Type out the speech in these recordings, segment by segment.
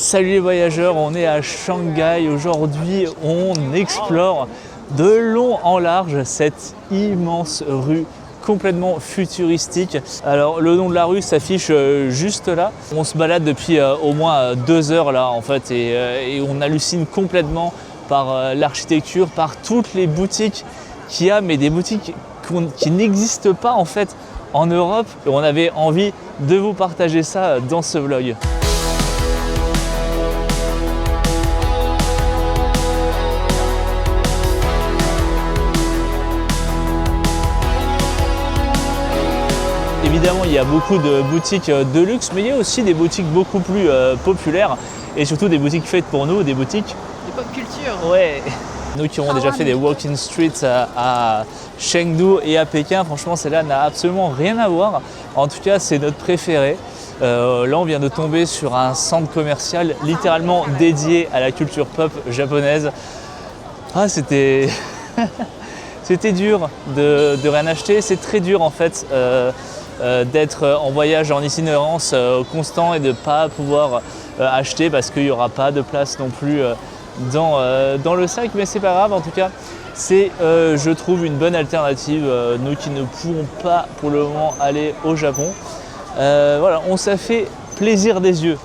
Salut les voyageurs, on est à Shanghai. Aujourd'hui, on explore de long en large cette immense rue complètement futuristique. Alors le nom de la rue s'affiche juste là. On se balade depuis au moins 2 heures là en fait et on hallucine complètement par l'architecture, par toutes les boutiques qu'il y a, mais des boutiques qui n'existent pas en fait en Europe. Et on avait envie de vous partager ça dans ce vlog. Évidemment, il y a beaucoup de boutiques de luxe, mais il y a aussi des boutiques beaucoup plus populaires et surtout des boutiques faites pour nous, des boutiques de pop culture. Ouais. Nous qui avons déjà fait des walking streets à Chengdu et à Pékin, franchement, celle-là n'a absolument rien à voir. En tout cas, c'est notre préféré. Là, on vient de tomber sur un centre commercial littéralement dédié à la culture pop japonaise. Ah, c'était c'était dur de rien acheter. C'est très dur en fait. D'être en voyage en itinérance constant et de ne pas pouvoir acheter parce qu'il n'y aura pas de place non plus dans le sac, mais c'est pas grave. En tout cas, c'est je trouve une bonne alternative, nous qui ne pouvons pas pour le moment aller au Japon. Voilà, on s'est fait plaisir des yeux.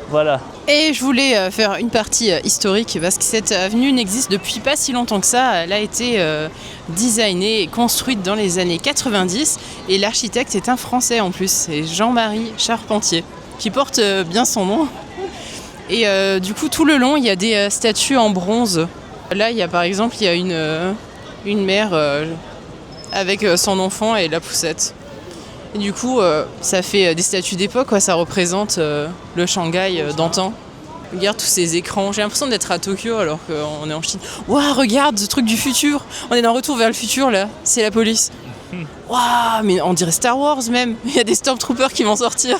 Voilà. Et je voulais faire une partie historique parce que cette avenue n'existe depuis pas si longtemps que ça. Elle a été designée et construite dans les années 90 et l'architecte est un Français en plus, c'est Jean-Marie Charpentier qui porte bien son nom. Et du coup tout le long il y a des statues en bronze. Là il y a par exemple une mère avec son enfant et la poussette. Et du coup, ça fait des statues d'époque, quoi. Ça représente le Shanghai d'antan. Regarde tous ces écrans. J'ai l'impression d'être à Tokyo alors qu'on est en Chine. Waouh, regarde ce truc du futur. On est dans Retour vers le futur là. C'est la police. Waouh, mais on dirait Star Wars même. Il y a des Stormtroopers qui vont sortir.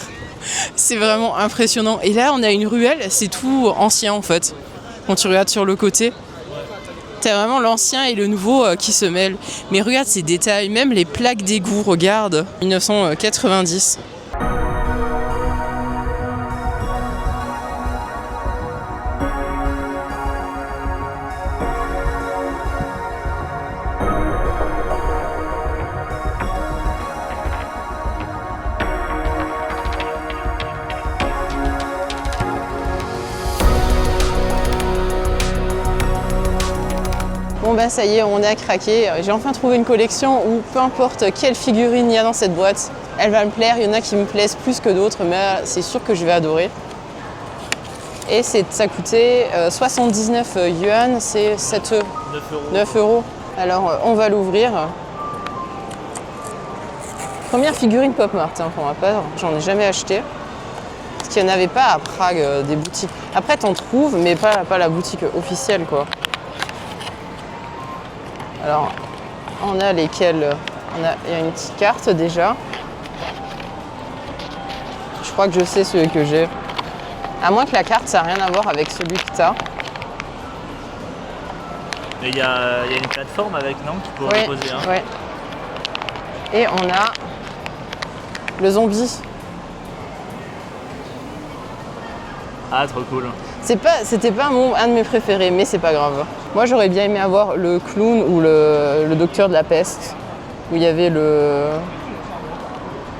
C'est vraiment impressionnant. Et là, on a une ruelle. C'est tout ancien en fait. Quand tu regardes sur le côté. T'as vraiment l'ancien et le nouveau qui se mêlent. Mais regarde ces détails, même les plaques d'égout, regarde, 1990. Bon bah ça y est, on a craqué. J'ai enfin trouvé une collection où peu importe quelle figurine il y a dans cette boîte, elle va me plaire. Il y en a qui me plaisent plus que d'autres, mais c'est sûr que je vais adorer. Et ça coûtait 79 yuan, c'est 9 euros. Alors on va l'ouvrir. Première figurine Pop Mart, hein, pour ma part, j'en ai jamais acheté. Parce qu'il n'y en avait pas à Prague, des boutiques. Après t'en trouves, mais pas la boutique officielle quoi. Alors, on a lesquels? Il y a une petite carte déjà. Je crois que je sais celui que j'ai. À moins que la carte, ça n'a rien à voir avec celui que tu as. Mais il y a une plateforme avec, non, qui pourrait poser. Hein. Ouais. Et on a le zombie. Ah, trop cool. C'était pas un de mes préférés, mais c'est pas grave. Moi, j'aurais bien aimé avoir le clown ou le docteur de la peste, où il y avait le...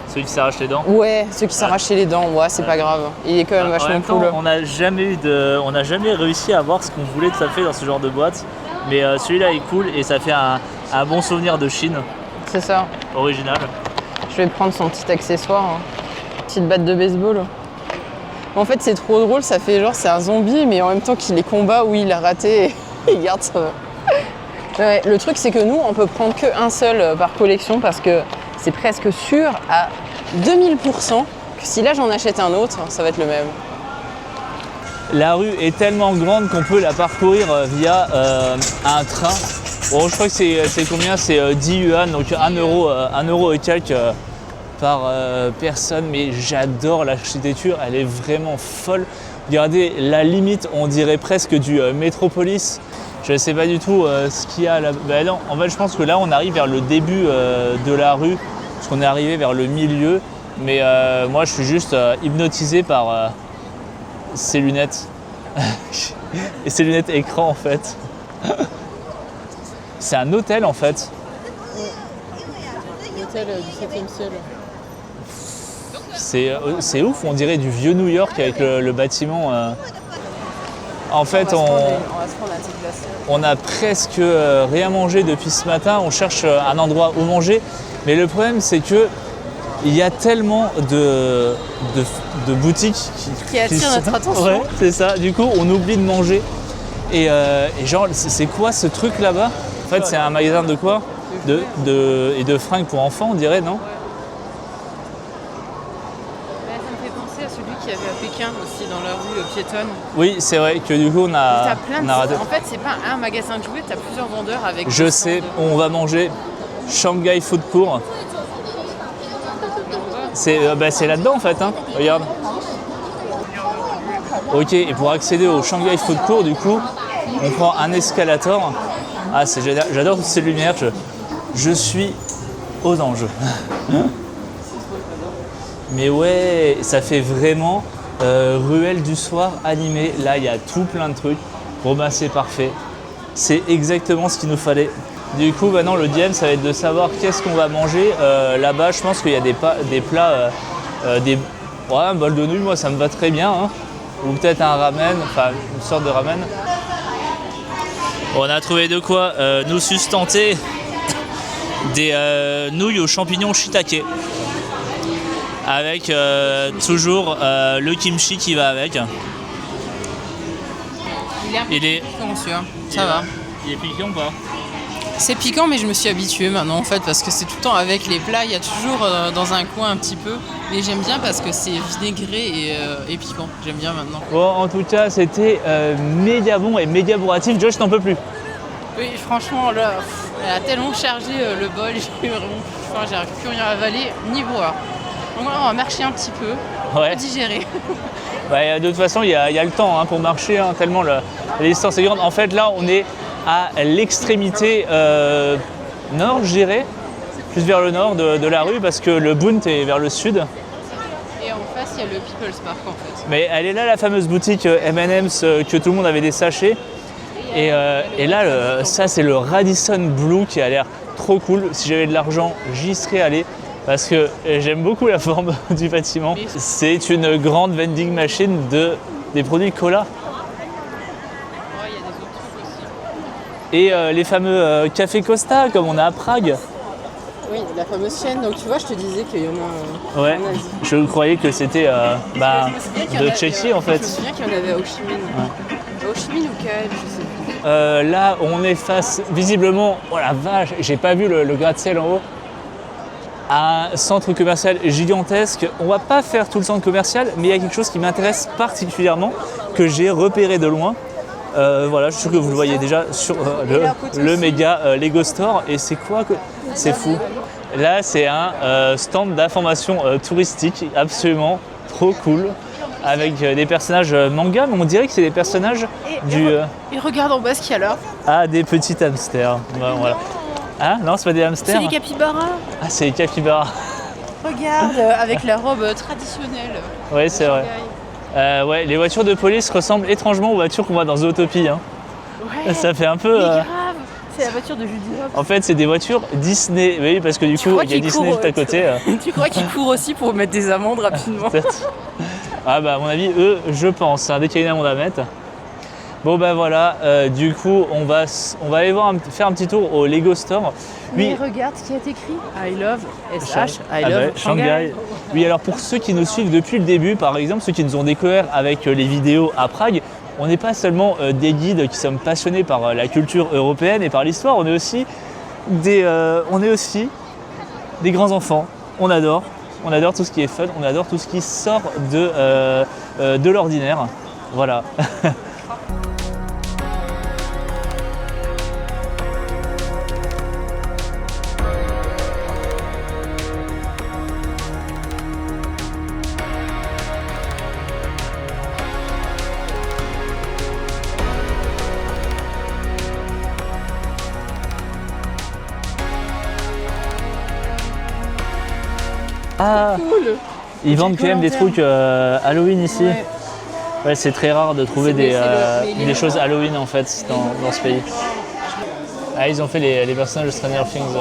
Celui qui s'arrache les dents. Ouais, ceux qui s'arrachaient les dents, ouais, c'est pas grave. Il est quand même vachement cool. On n'a jamais réussi à voir ce qu'on voulait tout à fait dans ce genre de boîte, mais celui-là est cool et ça fait un bon souvenir de Chine. C'est ça. Original. Je vais prendre son petit accessoire, hein. Petite batte de baseball. En fait, c'est trop drôle, ça fait genre c'est un zombie, mais en même temps qu'il les combat où il a raté et il garde ça. Ouais, le truc, c'est que nous, on peut prendre qu'un seul par collection parce que c'est presque sûr à 2000% que si là j'en achète un autre, ça va être le même. La rue est tellement grande qu'on peut la parcourir via un train. Bon, je crois que c'est combien? C'est 10 yuan, donc 1 euro et quelques par personne, mais j'adore l'architecture, elle est vraiment folle. Regardez, la limite, on dirait presque du Métropolis. Je ne sais pas du tout ce qu'il y a là. Ben non, en fait, je pense que là, on arrive vers le début de la rue, parce qu'on est arrivé vers le milieu. Mais moi, je suis juste hypnotisé par ses lunettes. Et ses lunettes écran en fait. C'est un hôtel en fait. L'hôtel du 7e ciel. C'est ouf, on dirait du vieux New York avec le bâtiment. En fait, on a presque rien mangé depuis ce matin. On cherche un endroit où manger. Mais le problème, c'est que il y a tellement de boutiques qui attirent notre attention. Ouais, c'est ça. Du coup, on oublie de manger. Et genre, c'est quoi ce truc là-bas? En fait, c'est un magasin de quoi? Et de fringues pour enfants, on dirait, non? Ça me fait penser à celui qu'il y avait à Pékin aussi, dans la rue piétonne. Oui, c'est vrai que du coup, on a raté. En fait, c'est pas un magasin de jouets, tu as plusieurs vendeurs avec... Je sais, on va manger Shanghai Food Court. C'est là-dedans en fait, hein. Regarde. Ok, et pour accéder au Shanghai Food Court, du coup, on prend un escalator. Ah, j'adore toutes ces lumières, je suis aux anges. Mais ouais, ça fait vraiment ruelle du soir animée. Là, il y a tout plein de trucs. Bon bah c'est parfait. C'est exactement ce qu'il nous fallait. Du coup, maintenant, le dilemme, ça va être de savoir qu'est-ce qu'on va manger. Là-bas, je pense qu'il y a des plats, un bol de nouilles, moi, ça me va très bien. Hein. Ou peut-être un ramen, enfin, une sorte de ramen. On a trouvé de quoi nous sustenter des nouilles aux champignons shiitake. Avec toujours le kimchi qui va avec. Il est piquant, celui-là. Ça va. Il est piquant ou pas? C'est piquant, mais je me suis habituée maintenant en fait, parce que c'est tout le temps avec les plats, il y a toujours dans un coin un petit peu. Mais j'aime bien parce que c'est vinaigré et piquant. J'aime bien maintenant. Bon, en tout cas, c'était méga bon et méga bourratif. Josh, t'en peux plus? Oui, franchement, là, elle a tellement chargé le bol, j'ai vraiment plus faim, j'arrive plus rien à avaler, ni boire. Donc on va marcher un petit peu, ouais. Digérer. Bah, de toute façon, il y a le temps hein, pour marcher, hein, tellement la distance est grande. En fait, là, on est à l'extrémité nord, je dirais, plus vers le nord de la rue, parce que le Bund est vers le sud. Et en face, il y a le People's Park, en fait. Mais elle est là, la fameuse boutique M&M's que tout le monde avait des sachets. Et là, ça, c'est le Radisson Blu qui a l'air trop cool. Si j'avais de l'argent, j'y serais allé. Parce que j'aime beaucoup la forme du bâtiment. C'est une grande vending machine des produits cola. Ouais, il y a des autres trucs aussi. Et les fameux Café Costa, comme on a à Prague. Oui, la fameuse chaîne. Donc tu vois, je te disais qu'il y en a ouais, en Asie. Je croyais que c'était de Tchéquie en fait. Je me souviens qu'il y en avait à Ho Chi Minh. Ouais. Ho Chi Minh ou Kael, je sais plus. Là, on est face, visiblement, oh la vache, j'ai pas vu le gratte-ciel en haut. Un centre commercial gigantesque. On va pas faire tout le centre commercial, mais il y a quelque chose qui m'intéresse particulièrement, que j'ai repéré de loin. Voilà, je suis sûr que vous le voyez déjà sur le méga Lego Store. Et c'est quoi que... C'est fou. Là, c'est un stand d'information touristique, absolument trop cool, avec des personnages manga, mais on dirait que c'est des personnages Et regarde en bas ce qu'il y a là. Ah, des petits hamsters. Voilà. Ah non, c'est pas des hamsters. C'est les capybaras. Ah, c'est les capybaras. Regarde, avec la robe traditionnelle. Oui, c'est vrai. Ouais, les voitures de police ressemblent étrangement aux voitures qu'on voit dans Zootopie. Hein. Ouais. Ça fait un peu. Mais grave. C'est la voiture de Judy Hopps. En fait, c'est des voitures Disney. Oui, parce que du coup, il y a Disney juste à côté. Tu crois qu'ils courent aussi pour mettre des amendes rapidement? Peut-être. Ah bah à mon avis, eux, je pense. Dès qu'il y a une amende à mettre. Bon bah voilà, du coup on va aller faire un petit tour au Lego Store. Mais regarde ce qui est écrit. I love SH, I love Shanghai. Oui, alors pour ceux qui nous suivent depuis le début, par exemple ceux qui nous ont découvert avec les vidéos à Prague, on n'est pas seulement des guides qui sommes passionnés par la culture européenne et par l'histoire, on est aussi des grands enfants. On adore tout ce qui est fun, on adore tout ce qui sort de l'ordinaire. Voilà. Ah, cool. Ils vendent quand même des trucs Halloween ici. Ouais. Ouais, c'est très rare de trouver des choses Halloween en fait dans ce pays. Ah, ils ont fait les personnages de Stranger Things.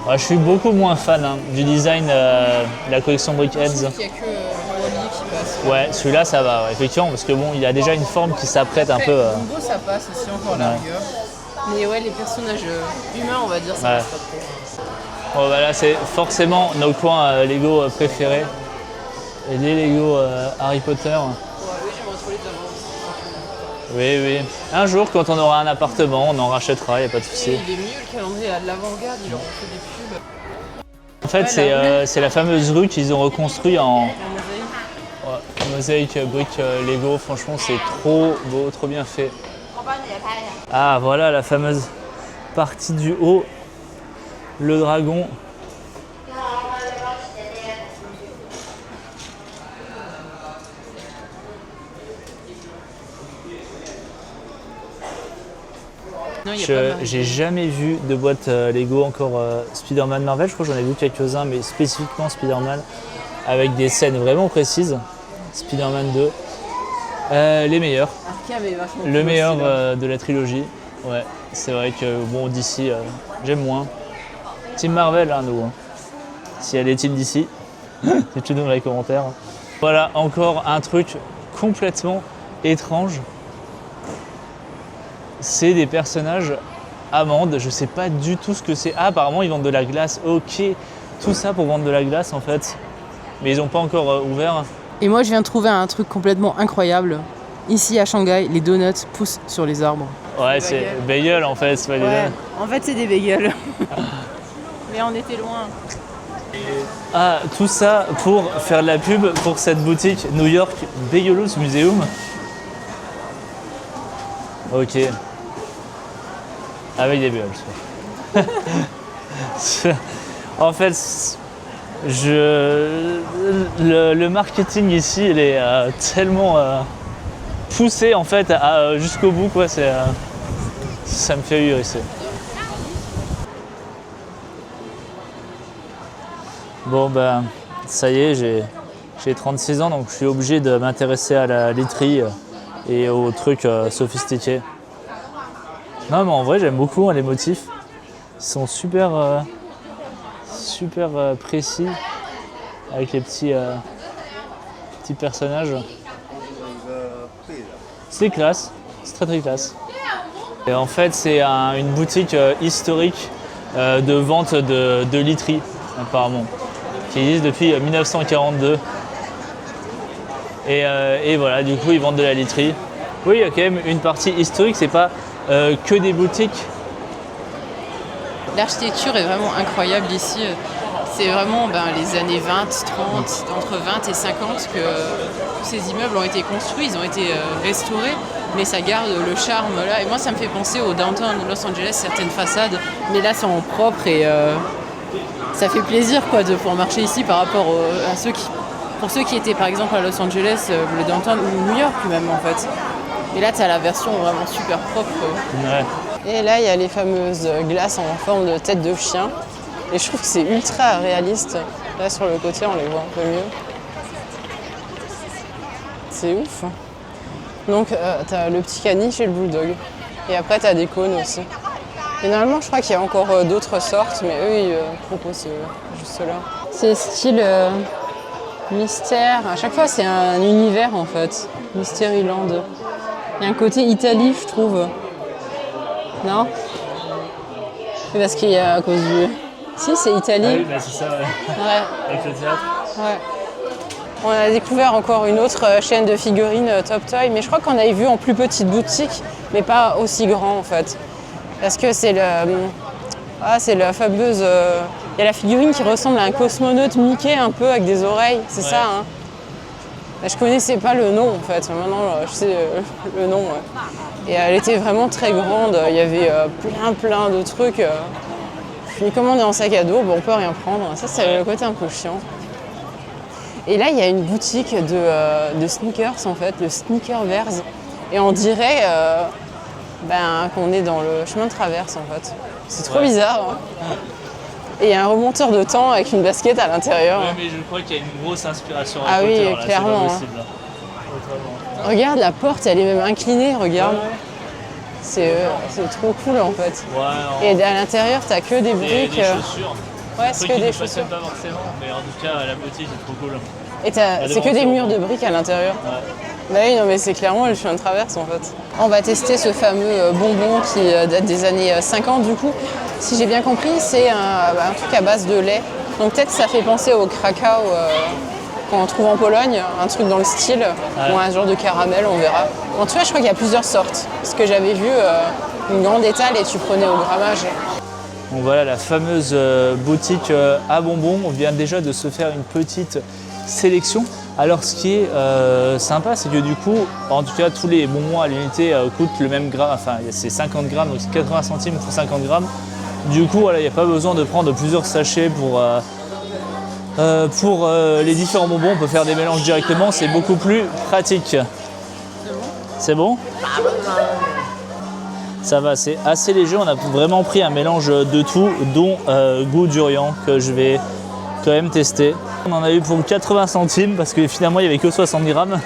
Ouais, je suis beaucoup moins fan du design de la collection Brickheads. Il n'y a que Wally qui passe. Ouais, celui-là ça va, ouais, effectivement, parce que bon, il a déjà une forme qui s'apprête un peu. Dumbo ça passe aussi encore la rigueur. Mais ouais, les personnages humains, on va dire, ça passe pas trop. Bon, bah là, c'est forcément nos coins Lego préférés. Et les Lego Harry Potter. Ouais, oui, j'aimerais trop les avoir aussi. Oui, oui. Un jour, quand on aura un appartement, on en rachètera, il n'y a pas de souci. Il est mieux le calendrier à de l'avant-garde, ils leur ont fait des pubs. En fait, c'est la fameuse rue qu'ils ont reconstruit en mosaïque brique Lego. Franchement, c'est trop beau, trop bien fait. Ah, voilà la fameuse partie du haut, le dragon. J'ai jamais vu de boîte Lego encore Spider-Man Marvel. Je crois que j'en ai vu quelques-uns, mais spécifiquement Spider-Man avec des scènes vraiment précises. Spider-Man 2, les meilleurs. Le meilleur de la trilogie. Ouais, c'est vrai que bon, d'ici, j'aime moins. Team Marvel, nous. Si elle est team d'ici, dites-le nous dans les commentaires. Voilà, encore un truc complètement étrange. C'est des personnages amandes, je sais pas du tout ce que c'est. Ah, apparemment ils vendent de la glace, ok. Tout ça pour vendre de la glace en fait. Mais ils n'ont pas encore ouvert. Et moi je viens de trouver un truc complètement incroyable. Ici à Shanghai, les donuts poussent sur les arbres. Ouais, c'est bagel en fait, c'est pas des donuts. En fait c'est des bagels. Mais on était loin. Ah, tout ça pour faire de la pub pour cette boutique New York Bagelous Museum. Ok. Avec des bulles. En fait, le marketing ici, il est tellement poussé en fait jusqu'au bout, quoi. Ça me fait hérisser. Bon ben, ça y est, j'ai 36 ans, donc je suis obligé de m'intéresser à la literie et aux trucs sophistiqués. Non mais en vrai j'aime beaucoup les motifs, ils sont super précis avec les petits personnages. C'est classe, c'est très très classe. Et en fait c'est une boutique historique de vente de literie apparemment, qui existe depuis 1942. Et voilà, du coup ils vendent de la literie. Oui, il y a quand même une partie historique, c'est pas que des boutiques. L'architecture est vraiment incroyable ici. C'est vraiment les années 20, 30, entre 20 et 50 que tous ces immeubles ont été construits, ils ont été restaurés, mais ça garde le charme là. Et moi ça me fait penser au downtown de Los Angeles, certaines façades, mais là c'est en propre et ça fait plaisir quoi, de pouvoir marcher ici par rapport à pour ceux qui étaient par exemple à Los Angeles, le downtown ou New York même en fait. Et là, tu as la version vraiment super propre. Ouais. Et là, il y a les fameuses glaces en forme de tête de chien. Et je trouve que c'est ultra réaliste. Là, sur le côté, on les voit un peu mieux. C'est ouf. Donc, tu as le petit caniche et le bulldog. Et après, tu as des cônes aussi. Et normalement, je crois qu'il y a encore d'autres sortes, mais eux, ils proposent juste cela. C'est style mystère. À chaque fois, c'est un univers, en fait. Mysteryland. Il y a un côté Italie, je trouve. Non? C'est parce qu'il y a à cause du... Si, c'est Italie. Ah oui, bah c'est ça, ouais. Ouais. Avec le théâtre. Ouais. On a découvert encore une autre chaîne de figurines Top Toy, mais je crois qu'on avait vu en plus petite boutique, mais pas aussi grand en fait. Parce que c'est c'est la fameuse... Il y a la figurine qui ressemble à un cosmonaute Mickey un peu avec des oreilles, c'est ça hein? Je connaissais pas le nom en fait, maintenant je sais le nom. Ouais. Et elle était vraiment très grande, il y avait plein de trucs. Puis comme on est en sac à dos, on peut rien prendre, ça c'est le côté un peu chiant. Et là il y a une boutique de sneakers en fait, le Sneakerverse. Et on dirait qu'on est dans le chemin de traverse en fait. C'est trop bizarre. Hein. Et il y a un remonteur de temps avec une basket à l'intérieur. Oui, mais je crois qu'il y a une grosse inspiration à Ah côté. oui, clairement. C'est pas possible. Regarde, la porte, elle est même inclinée, regarde. Ouais. C'est trop cool en fait. Ouais, Et à l'intérieur, t'as que des briques. des chaussures. Ouais, c'est que des chaussures. Pas forcément, mais en tout cas, la boutique est trop cool. Et c'est que des murs de briques à l'intérieur. Ouais. Bah oui, non mais c'est clairement le chemin de traverse en fait. On va tester ce fameux bonbon qui date des années 50 du coup. Si j'ai bien compris, c'est un truc à base de lait. Donc peut-être que ça fait penser au Krakau qu'on trouve en Pologne, un truc dans le style, ou un genre de caramel, on verra. En tout cas, je crois qu'il y a plusieurs sortes. Ce que j'avais vu, une grande étale et tu prenais au grammage. Donc voilà la fameuse boutique à bonbons. On vient déjà de se faire une petite sélection. Alors ce qui est sympa, c'est que du coup, en tout cas, tous les bonbons à l'unité coûtent le même gramme. Enfin, c'est 50 grammes, donc c'est 80 centimes pour 50 grammes. Du coup, voilà, il n'y a pas besoin de prendre plusieurs sachets pour les différents bonbons. On peut faire des mélanges directement, c'est beaucoup plus pratique. C'est bon ? Ça va, c'est assez léger. On a vraiment pris un mélange de tout, dont goût durian, que je vais quand même tester. On en a eu pour 80 centimes parce que finalement il n'y avait que 60 grammes.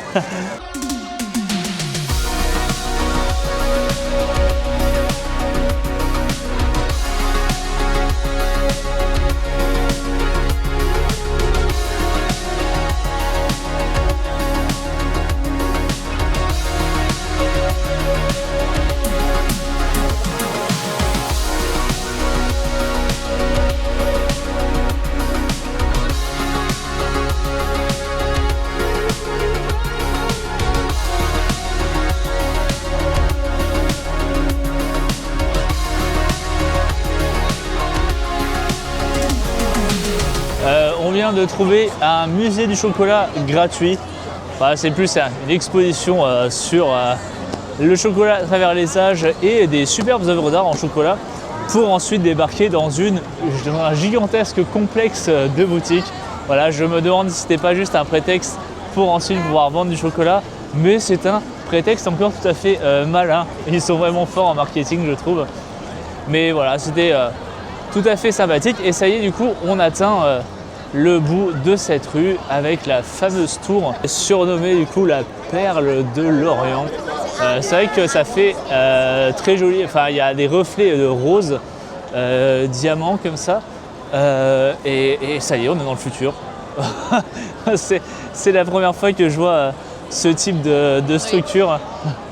On vient de trouver un musée du chocolat gratuit. Enfin, c'est plus une exposition sur le chocolat à travers les âges et des superbes œuvres d'art en chocolat pour ensuite débarquer dans un gigantesque complexe de boutiques. Voilà, je me demande si c'était pas juste un prétexte pour ensuite pouvoir vendre du chocolat, mais c'est un prétexte encore tout à fait malin. Ils sont vraiment forts en marketing, je trouve. Mais voilà, c'était tout à fait sympathique. Et ça y est, du coup, on atteint le bout de cette rue avec la fameuse tour surnommée du coup la perle de l'Orient. C'est vrai que ça fait très joli, enfin il y a des reflets de rose, diamants comme ça, et ça y est, on est dans le futur. c'est la première fois que je vois ce type de structure.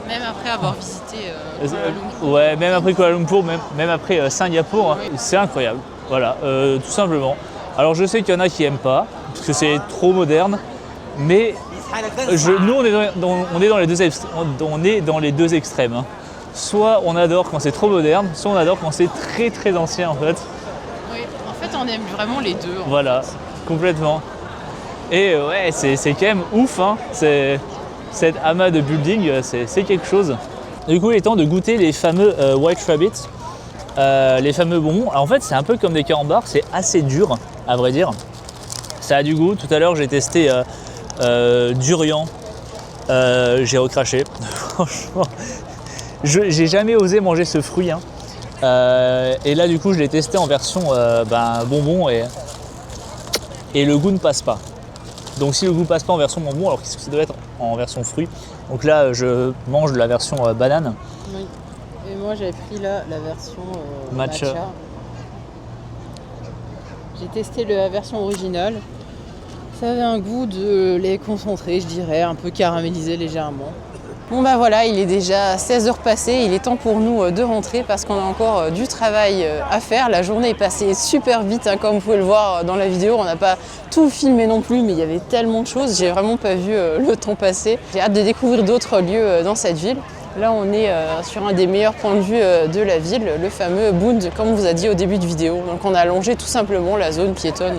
Même après avoir visité Kuala Lumpur. Ouais, même après Kuala Lumpur, même après Singapour, c'est incroyable. Voilà, tout simplement. Alors je sais qu'il y en a qui n'aiment pas, parce que c'est trop moderne, mais nous on est dans les deux extrêmes. Hein. Soit on adore quand c'est trop moderne, soit on adore quand c'est très très ancien en fait. Oui, en fait on aime vraiment les deux. Voilà, complètement. Et ouais, c'est quand même ouf, hein. Cet amas de building, c'est quelque chose. Du coup il est temps de goûter les fameux White Rabbit. Les fameux bonbons. Alors, en fait c'est un peu comme des carambars, c'est assez dur à vrai dire. Ça a du goût. Tout à l'heure j'ai testé durian, j'ai recraché. Franchement, j'ai jamais osé manger ce fruit. Hein. Et là du coup je l'ai testé en version bonbon et le goût ne passe pas. Donc si le goût passe pas en version bonbon, alors qu'est-ce que ça doit être en version fruit? Donc là je mange de la version banane. Oui. Et moi j'avais pris là la version matcha. J'ai testé la version originale. Ça avait un goût de lait concentré, je dirais, un peu caramélisé légèrement. Bon bah voilà, il est déjà 16h passées, il est temps pour nous de rentrer parce qu'on a encore du travail à faire. La journée est passée super vite, hein, comme vous pouvez le voir dans la vidéo. On n'a pas tout filmé non plus, mais il y avait tellement de choses, j'ai vraiment pas vu le temps passer. J'ai hâte de découvrir d'autres lieux dans cette ville. Là, on est sur un des meilleurs points de vue de la ville, le fameux Bund, comme on vous a dit au début de vidéo. Donc on a allongé tout simplement la zone piétonne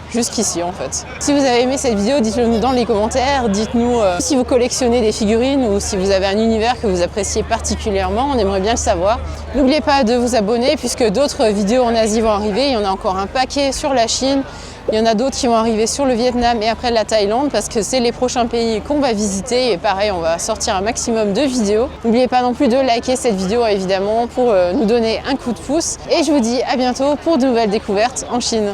jusqu'ici en fait. Si vous avez aimé cette vidéo, dites-le nous dans les commentaires. Dites-nous si vous collectionnez des figurines ou si vous avez un univers que vous appréciez particulièrement. On aimerait bien le savoir. N'oubliez pas de vous abonner puisque d'autres vidéos en Asie vont arriver. Il y en a encore un paquet sur la Chine. Il y en a d'autres qui vont arriver sur le Vietnam et après la Thaïlande parce que c'est les prochains pays qu'on va visiter et pareil on va sortir un maximum de vidéos. N'oubliez pas non plus de liker cette vidéo évidemment pour nous donner un coup de pouce et je vous dis à bientôt pour de nouvelles découvertes en Chine.